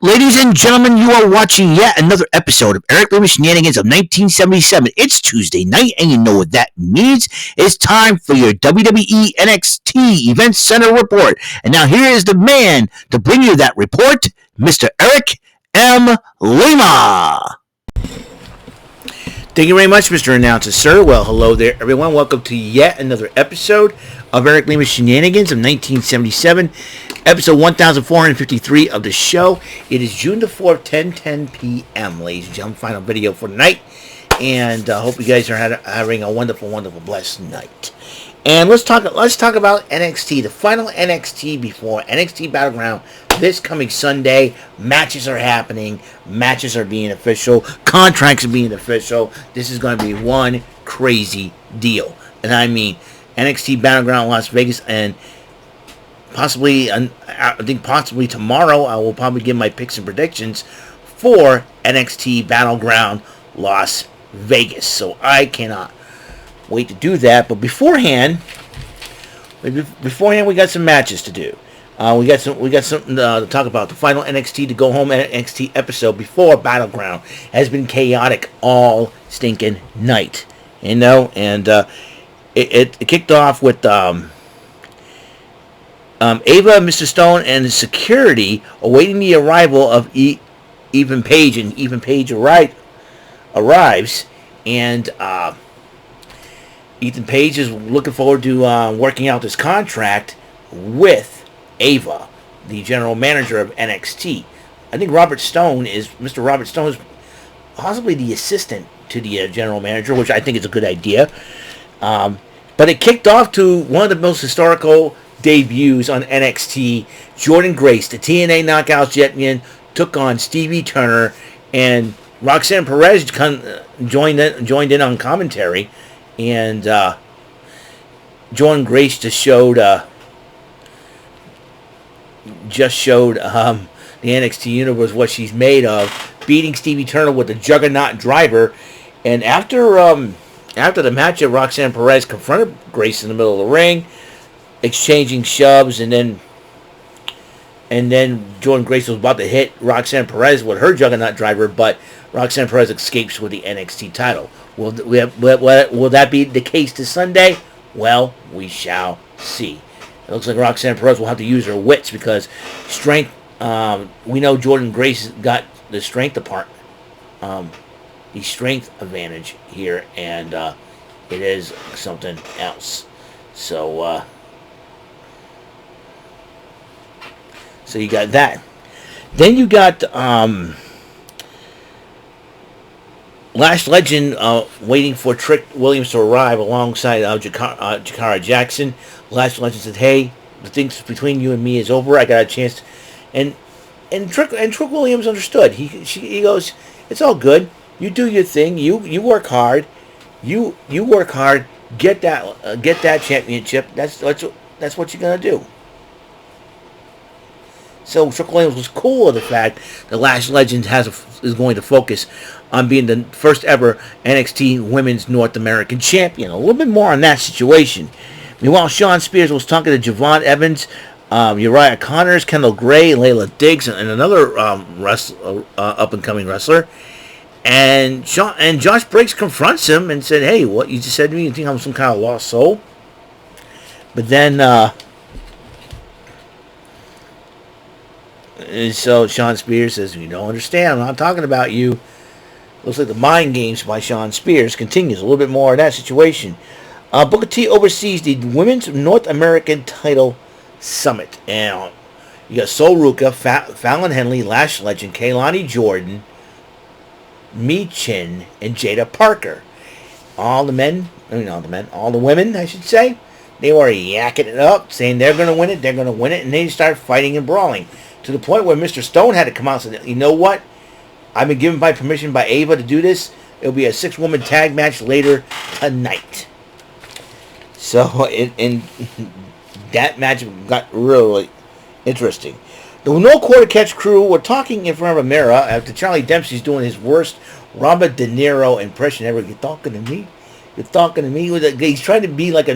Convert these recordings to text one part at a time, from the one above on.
Ladies and gentlemen, you are watching yet another episode of Eric Lehman Shenanigans of 1977. It's Tuesday night, and you know what that means. It's time for your WWE NXT Event Center report. And now here is the man to bring you that report, Mr. Eric M. Lima. Thank you very much, Mr. Announcer, sir. Well, hello there, everyone. Welcome to yet another episode of Eric Lima Shenanigans of 1977, episode 1453 of the show. It is June the 4th, 10:10 p.m., ladies and gentlemen. Final video for tonight, and I hope you guys are having a wonderful, wonderful, blessed night. And let's talk about NXT, the final NXT before NXT Battleground this coming Sunday. Matches are happening. Matches are being official. Contracts are being official. This is going to be one crazy deal. And I mean, NXT Battleground Las Vegas, and possibly, I think possibly tomorrow, I will probably give my picks and predictions for NXT Battleground Las Vegas. So I cannot wait to do that. But beforehand, we got some matches to do. We got something to talk about. The final NXT to go home NXT episode before Battleground has been chaotic all stinking night, you know. And it kicked off with Ava, Mr. Stone, and the security awaiting the arrival of Ethan Page, and Ethan Page arrives, and Ethan Page is looking forward to working out this contract with Ava, the general manager of NXT. I think Mr. Robert Stone is possibly the assistant to the general manager, which I think is a good idea. But it kicked off to one of the most historical debuts on NXT. Jordynne Grace, the TNA Knockouts champion, took on Stevie Turner, and Roxanne Perez joined in on commentary, and Jordynne Grace just showed the NXT universe what she's made of, beating Stevie Turner with the Juggernaut driver. And after the match, Roxanne Perez confronted Grace in the middle of the ring, exchanging shoves, and then Jordynne Grace was about to hit Roxanne Perez with her Juggernaut driver, but Roxanne Perez escapes with the NXT title. Will that be the case this Sunday? Well, we shall see. It looks like Roxanne Perez will have to use her wits, because strength, we know Jordynne Grace got the strength advantage here, and it is something else. So you got that. Then you got Lash Legend waiting for Trick Williams to arrive alongside Jakara Jackson. Lash Legend said, "Hey, the things between you and me is over. I got a chance." And Trick Williams understood. He goes, "It's all good. You do your thing. You work hard. You work hard. Get that championship. That's what you're gonna do." So Trick Williams was cool with the fact that Lash Legend is going to focus on being the first ever NXT Women's North American Champion. A little bit more on that situation. Meanwhile, Shawn Spears was talking to Javon Evans, Uriah Connors, Kendall Gray, Layla Diggs, and another up-and-coming wrestler. And Josh Briggs confronts him and said, "Hey, what you just said to me? You think I'm some kind of lost soul?" But then, and so Shawn Spears says, "You don't understand. I'm not talking about you." Looks like the mind games by Shawn Spears continues. A little bit more on that situation. Booker T oversees the Women's North American Title Summit. And you got Sol Ruka, Fallon Henley, Lash Legend, Kaylani Jordan, Mi Chin, and Jada Parker. All the women, I should say, they were yakking it up, saying they're going to win it, and they start fighting and brawling. To the point where Mr. Stone had to come out and say, "You know what? I've been given my permission by Ava to do this. It'll be a 6-woman tag match later tonight." So, and that match got really interesting. The No Quarter Catch crew were talking in front of a mirror after Charlie Dempsey's doing his worst Robert De Niro impression ever. "You're talking to me? You're talking to me?" He's trying to be like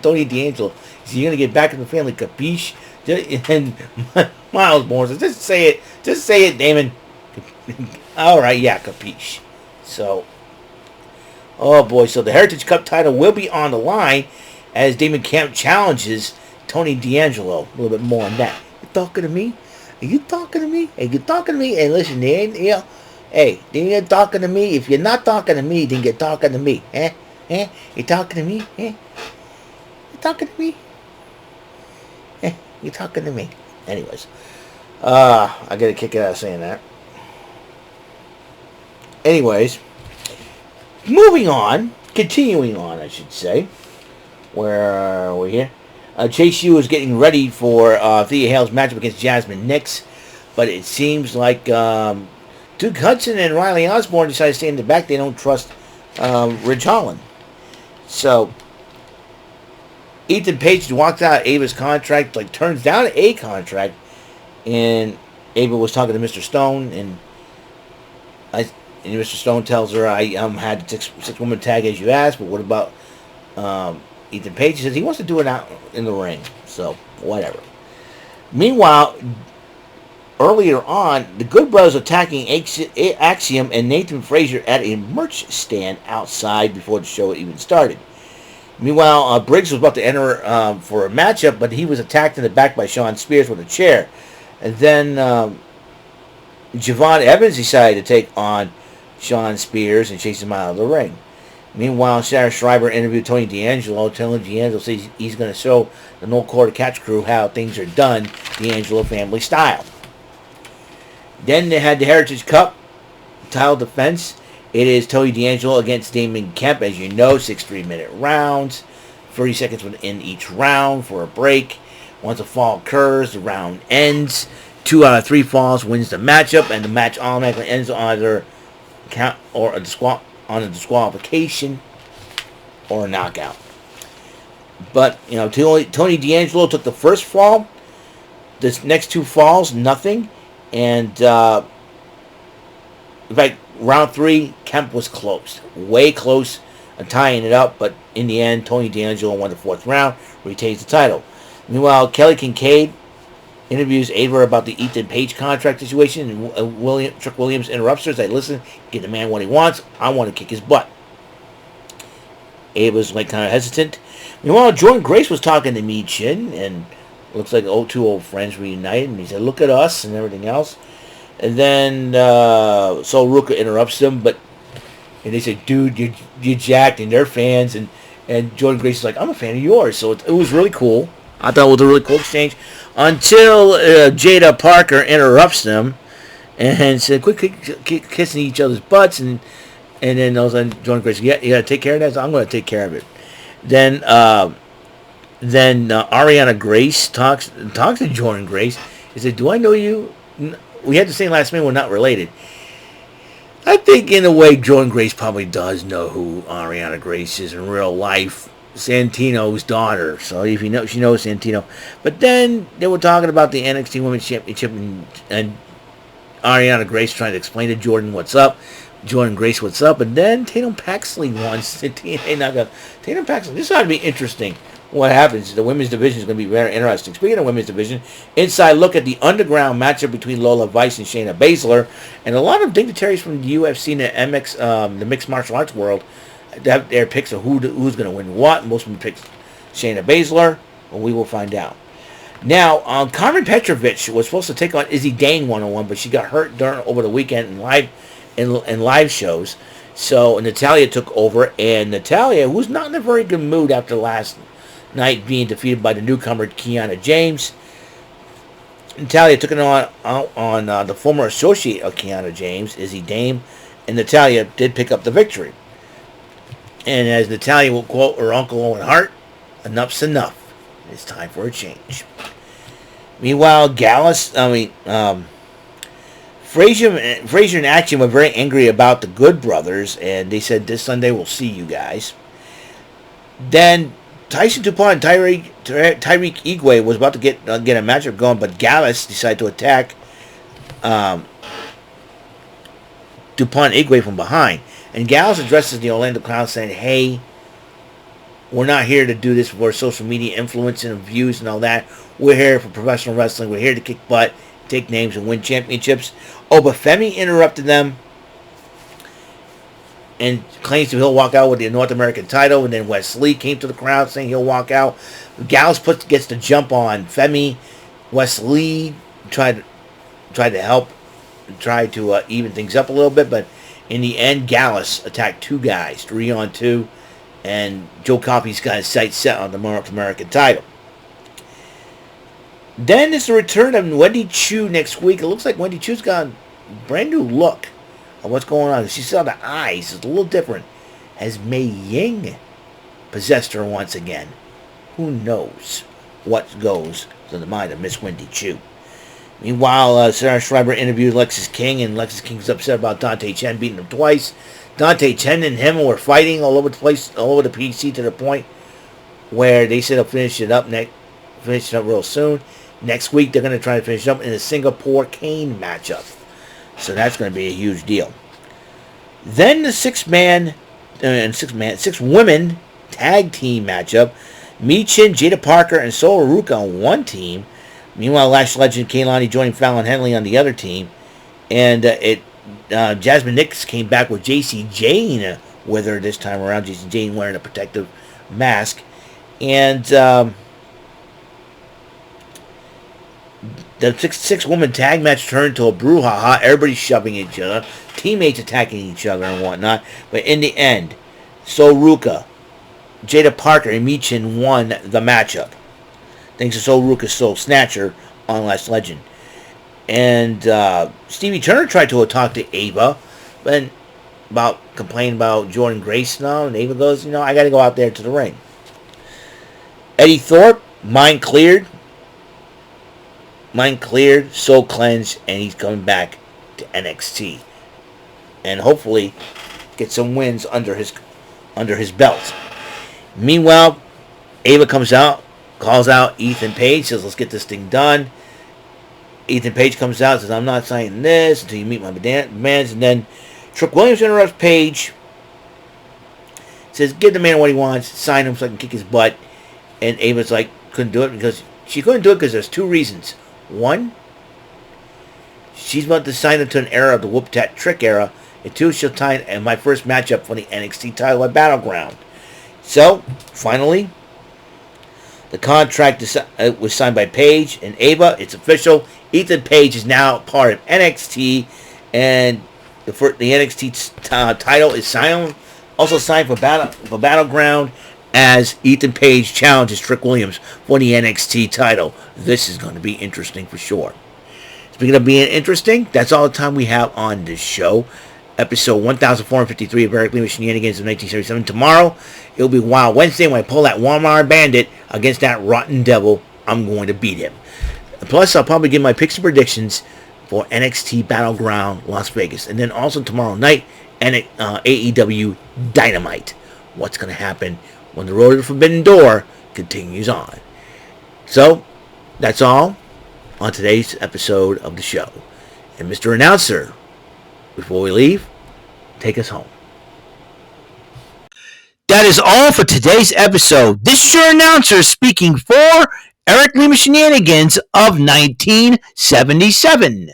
Tony D'Angelo. You're going to get back in the family, capiche? And Miles Morris. Just say it. Just say it, Damon. All right, yeah, capiche. So, oh boy. So the Heritage Cup title will be on the line as Damon Kemp challenges Tony D'Angelo. A little bit more on that. You talking to me? Are you talking to me? Are you talking to me? Hey, listen, hey, you're talking to me. If you're not talking to me, then you're talking to me. You talking to me? You talking to me? You talking to me? Anyways, I get a kick out of saying that. Anyways, continuing on, I should say. Where are we here? Chase U is getting ready for Thea Hale's matchup against Jasmine Nix, but it seems like Duke Hudson and Riley Osborne decided to stay in the back. They don't trust Ridge Holland. So Ethan Page walks out Ava's contract, turns down a contract, and Ava was talking to Mr. Stone, and Mr. Stone tells her, I had six-woman tag as you asked, but what about Ethan Page? He says he wants to do it out in the ring, so whatever. Meanwhile, earlier on, the Good Brothers attacking Axiom and Nathan Frazier at a merch stand outside before the show even started. Meanwhile, Briggs was about to enter for a matchup, but he was attacked in the back by Sean Spears with a chair. And then Javon Evans decided to take on Sean Spears and chase him out of the ring. Meanwhile, Sarah Schreiber interviewed Tony D'Angelo, telling D'Angelo he's going to show the No Quarter Catch crew how things are done, D'Angelo family style. Then they had the Heritage Cup title defense. It is Tony D'Angelo against Damon Kemp, as you know, 6 3-minute rounds, 30 seconds within each round for a break. Once a fall occurs, the round ends. 2 out of 3 falls wins the matchup, and the match automatically ends on either count or a disqualification or a knockout. But Tony D'Angelo took the first fall. This next 2 falls, nothing, and in fact, round 3, Kemp was close, way close, tying it up. But in the end, Tony D'Angelo won the 4th round, retains the title. Meanwhile, Kelly Kincaid interviews Ava about the Ethan Page contract situation, and Trick Williams interrupts her. Says, listen, give the man what he wants. I want to kick his butt. Ava's kind of hesitant. Meanwhile, Jordan Grace was talking to Mi Chin, and looks like 2 old friends reunited, and he said, look at us, and everything else. And then Sol Ruka interrupts them, and they say, dude, you're jacked, and they're fans, and Jordan Grace is like, I'm a fan of yours. So it was really cool. I thought it was a really cool exchange. Until Jada Parker interrupts them and said, quit kissing each other's butts. And then all of a sudden, Jordan Grace, you got to take care of that? So I'm going to take care of it. Then Ariana Grace talks to Jordan Grace. He said, do I know you? We had the same last name. We're not related. I think in a way Jordan Grace probably does know who Ariana Grace is in real life. Santino's daughter. So if she knows Santino. But then they were talking about the NXT Women's Championship and Ariana Grace trying to explain to Jordan what's up. Jordan Grace what's up. And then Tatum Paxley wants the TNA knockout. Tatum Paxley. This ought to be interesting. What happens? The women's division is going to be very interesting. Speaking of women's division, inside look at the underground matchup between Lola Vice and Shayna Baszler, and a lot of dignitaries from the UFC and the MX, the mixed martial arts world, have their picks of who's going to win what. Most of them pick Shayna Baszler, but we will find out. Now, Carmen Petrovich was supposed to take on Izzy Dane 1-on-1, but she got hurt over the weekend in live shows. So Natalya took over, and Natalya, who's not in a very good mood after last night being defeated by the newcomer Kiana James. Natalya took it on the former associate of Kiana James, Izzy Dane, and Natalya did pick up the victory. And as Natalya will quote her Uncle Owen Hart, enough's enough. It's time for a change. Meanwhile, Frazier and Action were very angry about the Good Brothers, and they said this Sunday we'll see you guys. Then Tyson Dupont and Tyreek Igwe was about to get a matchup going, but Gallus decided to attack Dupont and Igwe from behind. And Gallus addresses the Orlando crowd saying, hey, we're not here to do this for social media influence and views and all that. We're here for professional wrestling. We're here to kick butt, take names, and win championships. Oh, but Femi interrupted them and claims he'll walk out with the North American title. And then Wes Lee came to the crowd saying he'll walk out. Gallus gets the jump on Femi. Wes Lee tried to help, tried to even things up a little bit, but in the end, Gallus attacked two guys, 3-on-2, and Joe Coffey's got his sights set on the North American title. Then there's the return of Wendy Choo next week. It looks like Wendy Choo's got a brand new look of what's going on. She saw the eyes. It's a little different. Has Mei Ying possessed her once again? Who knows what goes to the mind of Miss Wendy Choo? Meanwhile, Sarah Schreiber interviewed Lexis King, and Lexis King's upset about Dante Chen beating him twice. Dante Chen and him were fighting all over the place, all over the PC, to the point where they said they'll finish it up real soon. Next week, they're going to try to finish it up in a Singapore Kane matchup. So that's going to be a huge deal. Then the six-women tag team matchup. Michin, Jada Parker, and Sol Ruka on one team. Meanwhile, Lash Legend Kaylani joining Fallon Henley on the other team. And Jasmine Nix came back with JC Jane with her this time around. JC Jane wearing a protective mask. And the six-woman tag match turned to a brouhaha. Everybody shoving each other. Teammates attacking each other and whatnot. But in the end, Sol Ruka, Jada Parker, and Michin won the matchup, thanks to Sol Ruka's Soul Snatcher on Last Legend. And Stevie Turner tried to talk to Ava, but complaining about Jordan Grace now, and Ava goes, I got to go out there to the ring. Eddie Thorpe, mind cleared, soul cleansed, and he's coming back to NXT, and hopefully get some wins under his belt. Meanwhile, Ava comes out, calls out Ethan Page, says, let's get this thing done. Ethan Page comes out, says, I'm not signing this until you meet my demands. And then Trick Williams interrupts Page, says, give the man what he wants, sign him so I can kick his butt. And Ava's like, couldn't do it because there's two reasons. One, she's about to sign him to an era of the Whoop Tat Trick era. And two, she'll tie in my first matchup for the NXT title at Battleground. So, finally, the contract was signed by Page and Ava. It's official. Ethan Page is now part of NXT, and the NXT title is also signed for Battleground as Ethan Page challenges Trick Williams for the NXT title. This is going to be interesting for sure. Speaking of being interesting, that's all the time we have on this show. Episode 1453 of Eric Lima Shenanigans of 1977. Tomorrow, it'll be Wild Wednesday when I pull that Walmart Bandit against that Rotten Devil. I'm going to beat him. Plus, I'll probably give my picks and predictions for NXT Battleground Las Vegas. And then also tomorrow night, AEW Dynamite. What's going to happen when the Road to the Forbidden Door continues on. So, that's all on today's episode of the show. And Mr. Announcer, before we leave, take us home. That is all for today's episode. This is your announcer speaking for Eric Lima Shenanigans of 1977.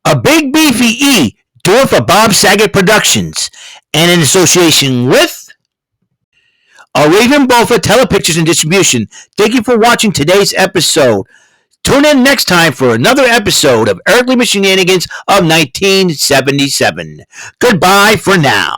A Big Beefy E, doing for Bob Saget Productions, and in association with a Raven Bofa Telepictures and Distribution. Thank you for watching today's episode. Tune in next time for another episode of Eric Lima Shenanigans of 1977. Goodbye for now.